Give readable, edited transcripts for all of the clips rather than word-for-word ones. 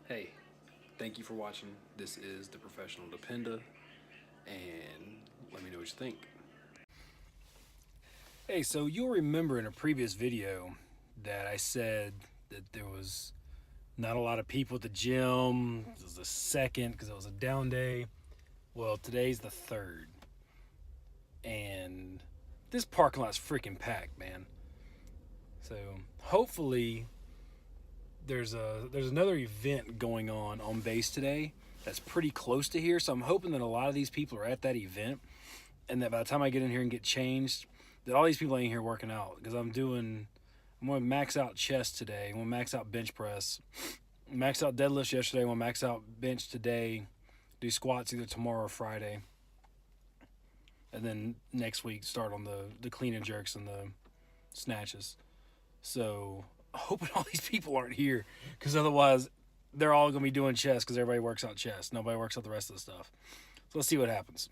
Hey, thank you for watching. This is the Professional Dependa, and let me know what you think. Hey, so you'll remember in a previous video that I said that there was not a lot of people at the gym. It was the second because it was a down day. Well, today's the third, and this parking lot's freaking packed, man. So hopefully there's another event going on base today that's pretty close to here. So I'm hoping that a lot of these people are at that event, and that by the time I get in here and get changed, that all these people ain't here working out. Because I'm going to max out chest today. I'm going to max out bench press. Max out deadlifts yesterday. I'm going to max out bench today. Do squats either tomorrow or Friday. And then next week start on the clean and jerks and the snatches. So hoping all these people aren't here, because otherwise they're all going to be doing chest because everybody works out chest. Nobody works out the rest of the stuff. So let's see what happens.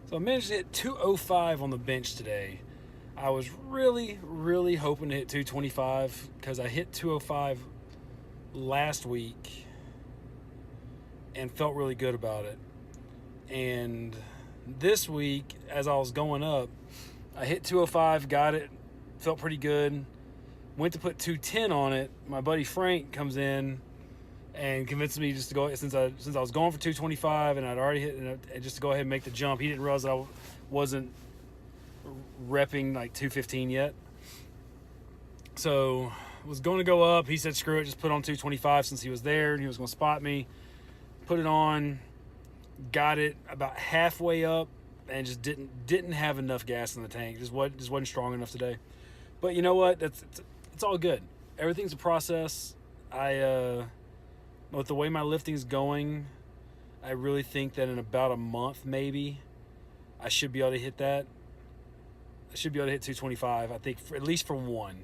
So I managed to hit 205 on the bench today. I was really, really hoping to hit 225 because I hit 205 last week and felt really good about it. And this week, as I was going up, I hit 205, got it, felt pretty good. Went to put 210 on it. My buddy Frank comes in and convinced me just to go, since I was going for 225 and I'd already hit, and just to go ahead and make the jump. He didn't realize that I wasn't repping like 215 yet. So I was going to go up. He said, screw it, just put on 225 since he was there and he was going to spot me. Put it on, got it about halfway up, and just didn't have enough gas in the tank. Just wasn't strong enough today. But you know what? It's all good. Everything's a process. With the way my lifting's going, I really think that in about a month, maybe, I should be able to hit that. I should be able to hit 225, I think, at least for one.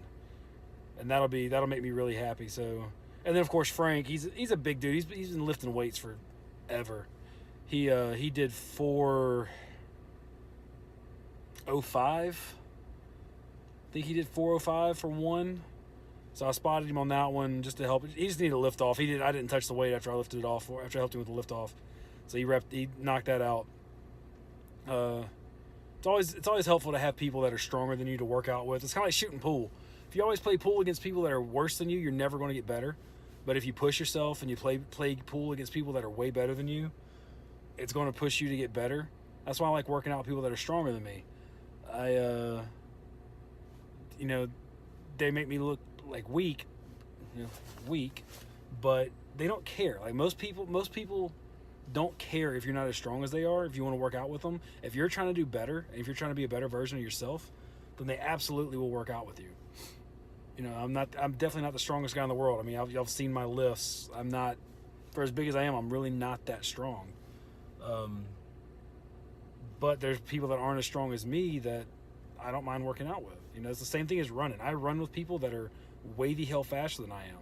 And that'll make me really happy. So, and then of course Frank, he's a big dude. He's been lifting weights forever. He did 405. I think he did 405 for one. So I spotted him on that one just to help. He just needed to lift off. I didn't touch the weight after I lifted it off. After I helped him with the lift off, so he knocked that out. It's always helpful to have people that are stronger than you to work out with. It's kind of like shooting pool. If you always play pool against people that are worse than you, you're never going to get better. But if you push yourself and you play pool against people that are way better than you, it's going to push you to get better. That's why I like working out with people that are stronger than me. They make me look like weak, but they don't care. Like most people don't care if you're not as strong as they are. If you want to work out with them, if you're trying to do better, and if you're trying to be a better version of yourself, then they absolutely will work out with you. I'm definitely not the strongest guy in the world. I mean, y'all have seen my lifts. I'm not, for as big as I am, I'm really not that strong. But there's people that aren't as strong as me that I don't mind working out with. It's the same thing as running. I run with people that are way the hell faster than I am.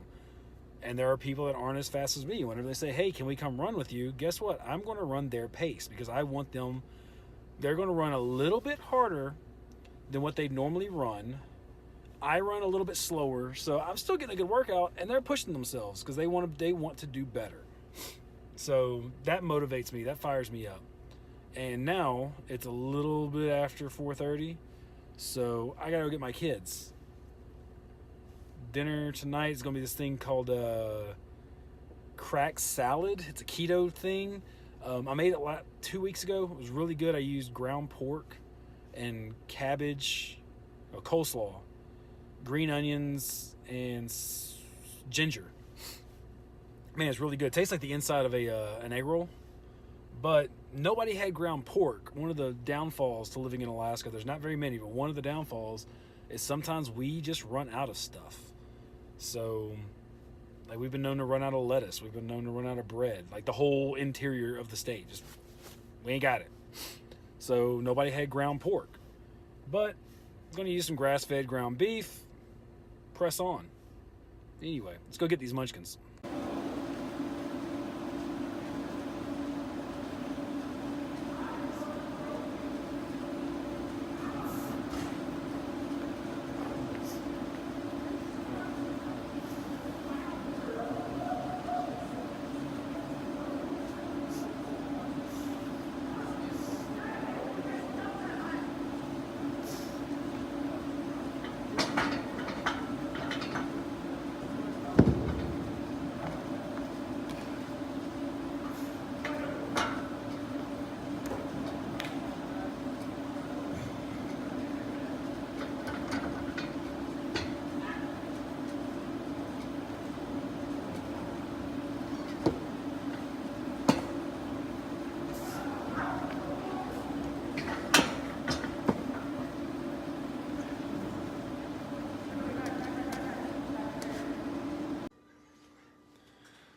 And there are people that aren't as fast as me. Whenever they say, hey, can we come run with you? Guess what? I'm going to run their pace because I want them. They're going to run a little bit harder than what they normally run. I run a little bit slower, so I'm still getting a good workout, and they're pushing themselves because they want to do better. So that motivates me. That fires me up. And now it's a little bit after 4:30. So I gotta go get my kids. Dinner tonight is gonna be this thing called crack salad. It's a keto thing. I made it 2 weeks ago. It was really good. I used ground pork and cabbage, coleslaw, green onions, and ginger. Man, it's really good. It tastes like the inside of an egg roll. But nobody had ground pork. One of the downfalls to living in Alaska, there's not very many, but one of the downfalls is sometimes we just run out of stuff. So Like, we've been known to run out of lettuce. We've been known to run out of bread. Like, the whole interior of the state. Just, we ain't got it. So, nobody had ground pork. But, I'm going to use some grass-fed ground beef. Press on. Anyway, let's go get these munchkins.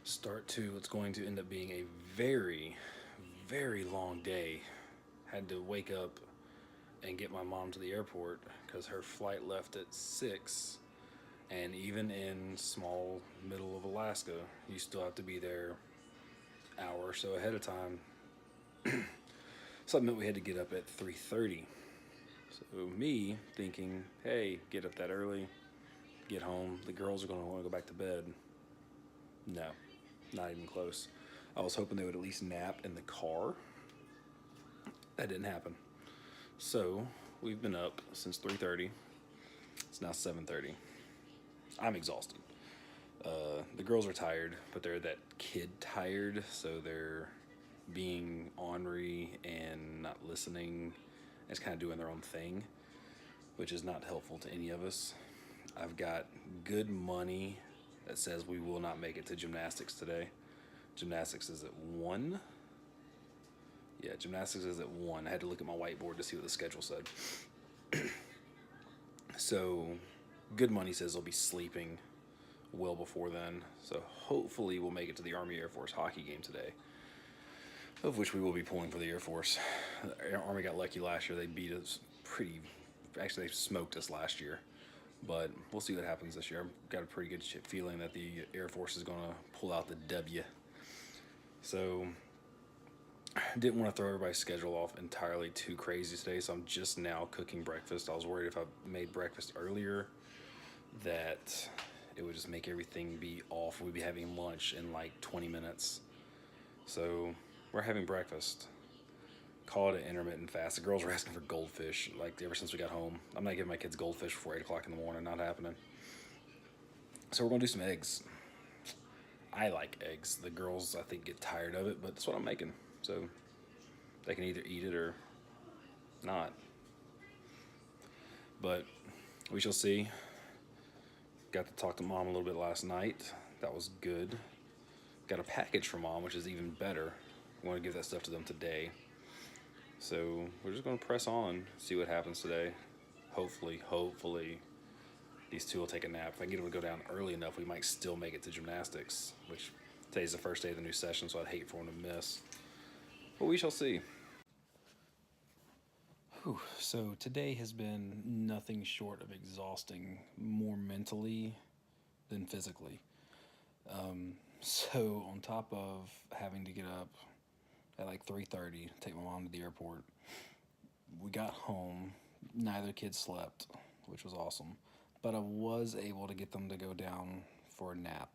Start to, it's going to end up being a very, very long day. Had to wake up and get my mom to the airport because her flight left at 6. And even in small middle of Alaska, you still have to be there an hour or so ahead of time. So that meant we had to get up at 3:30. So me thinking, hey, get up that early, get home. The girls are going to want to go back to bed. No, not even close. I was hoping they would at least nap in the car. That didn't happen. So we've been up since 3:30. It's now 7:30. I'm exhausted. The girls are tired, but they're that kid tired, so they're being ornery and not listening. It's kind of doing their own thing, which is not helpful to any of us. I've got good money that says we will not make it to gymnastics today. Gymnastics is at 1. Yeah, gymnastics is at 1. I had to look at my whiteboard to see what the schedule said. So, good money says I'll be sleeping well before then. So, hopefully, we'll make it to the Army Air Force hockey game today, of which we will be pulling for the Air Force. The Army got lucky last year. They beat us pretty. Actually, they smoked us last year. But we'll see what happens this year. I've got a pretty good feeling that the Air Force is going to pull out the W. So, didn't want to throw everybody's schedule off entirely too crazy today, so I'm just now cooking breakfast. I was worried if I made breakfast earlier that it would just make everything be off. We'd be having lunch in like 20 minutes. So we're having breakfast. Call it an intermittent fast. The girls were asking for goldfish like ever since we got home. I'm not giving my kids goldfish before 8 o'clock in the morning. Not happening. So we're going to do some eggs. I like eggs. The girls, I think, get tired of it, but that's what I'm making. So they can either eat it or not. But we shall see. Got to talk to Mom a little bit last night. That was good. Got a package from Mom, which is even better. I want to give that stuff to them today. So we're just going to press on, see what happens today. Hopefully, these two will take a nap. If I can get them to go down early enough, we might still make it to gymnastics, which today's the first day of the new session, so I'd hate for them to miss. But we shall see. Whew. So today has been nothing short of exhausting, more mentally than physically. So on top of having to get up at like 3:30, take my mom to the airport, we got home. Neither kid slept, which was awesome. But I was able to get them to go down for a nap.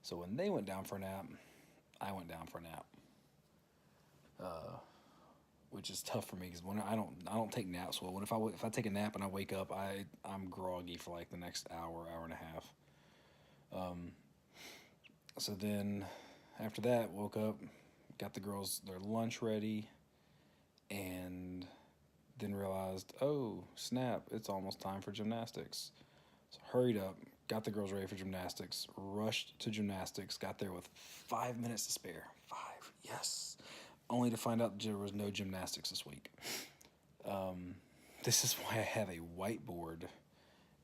So when they went down for a nap, I went down for a nap. Which is tough for me because when I don't take naps well. When if I take a nap and I wake up, I'm groggy for like the next hour and a half. So then after that, woke up, got the girls their lunch ready, and then realized, oh snap, it's almost time for gymnastics. So hurried up, got the girls ready for gymnastics, rushed to gymnastics, got there with 5 minutes to spare. 5, yes. Only to find out there was no gymnastics this week. This is why I have a whiteboard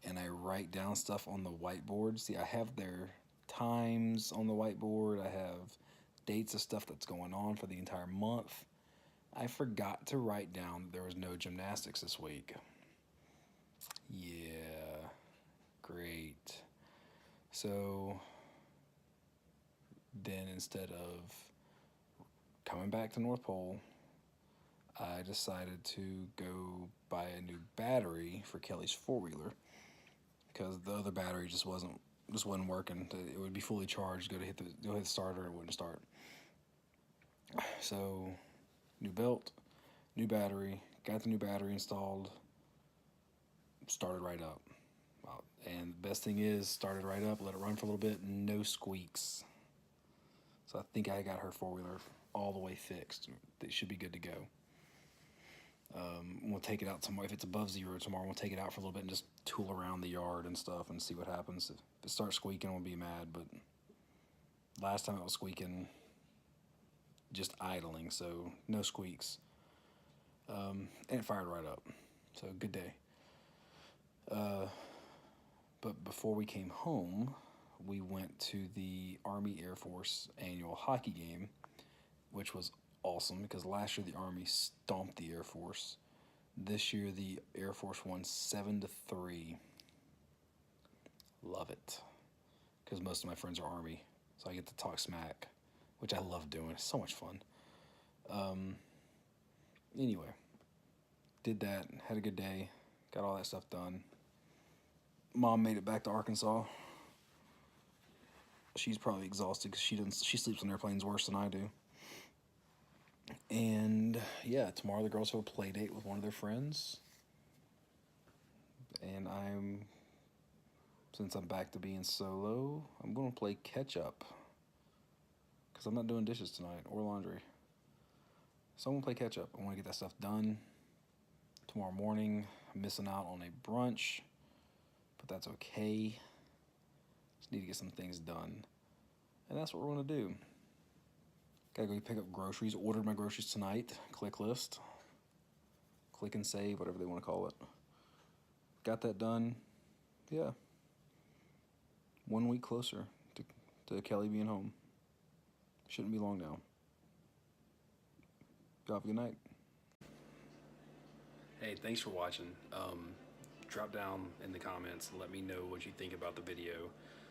and I write down stuff on the whiteboard. See, I have their times on the whiteboard. I have dates of stuff that's going on for the entire month. I forgot to write down that there was no gymnastics this week. Yeah, great. So then instead of coming back to North Pole, I decided to go buy a new battery for Kelly's four-wheeler because the other battery just wasn't working. It would be fully charged. Go hit the starter, it wouldn't start. So new belt, new battery. Got the new battery installed. Started right up. Wow. And the best thing is, started right up. Let it run for a little bit. No squeaks. So I think I got her four-wheeler all the way fixed. It should be good to go. We'll take it out tomorrow. If it's above 0 tomorrow, we'll take it out for a little bit and just tool around the yard and stuff and see what happens. If it starts squeaking, we'll be mad. But last time it was squeaking, just idling, so no squeaks. And it fired right up. So good day. But before we came home, we went to the Army Air Force annual hockey game, which was awesome because last year the Army stomped the Air Force. This year the Air Force won 7-3. Love it. Because most of my friends are Army, so I get to talk smack, which I love doing. It's so much fun. Anyway, did that, had a good day, got all that stuff done. Mom made it back to Arkansas. She's probably exhausted because she sleeps on airplanes worse than I do. And yeah, tomorrow the girls have a play date with one of their friends. And since I'm back to being solo, I'm going to play catch up. Because I'm not doing dishes tonight or laundry. So I'm going to play catch up. I want to get that stuff done tomorrow morning. I'm missing out on a brunch, but that's okay. Just need to get some things done. And that's what we're going to do. Gotta go pick up groceries. Ordered my groceries tonight. Click list. Click and save, whatever they want to call it. Got that done. Yeah. 1 week closer to Kelly being home. Shouldn't be long now. Y'all have a good night. Hey, thanks for watching. Drop down in the comments and let me know what you think about the video.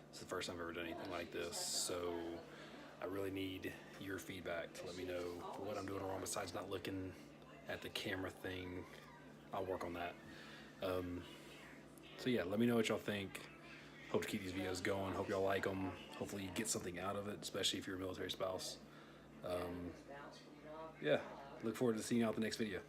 It's the first time I've ever done anything like this, so I really need your feedback to let me know what I'm doing wrong besides not looking at the camera thing. I'll work on that. So yeah, let me know what y'all think. Hope to keep these videos going. Hope y'all like them. Hopefully you get something out of it, especially if you're a military spouse. Yeah, look forward to seeing you out in the next video.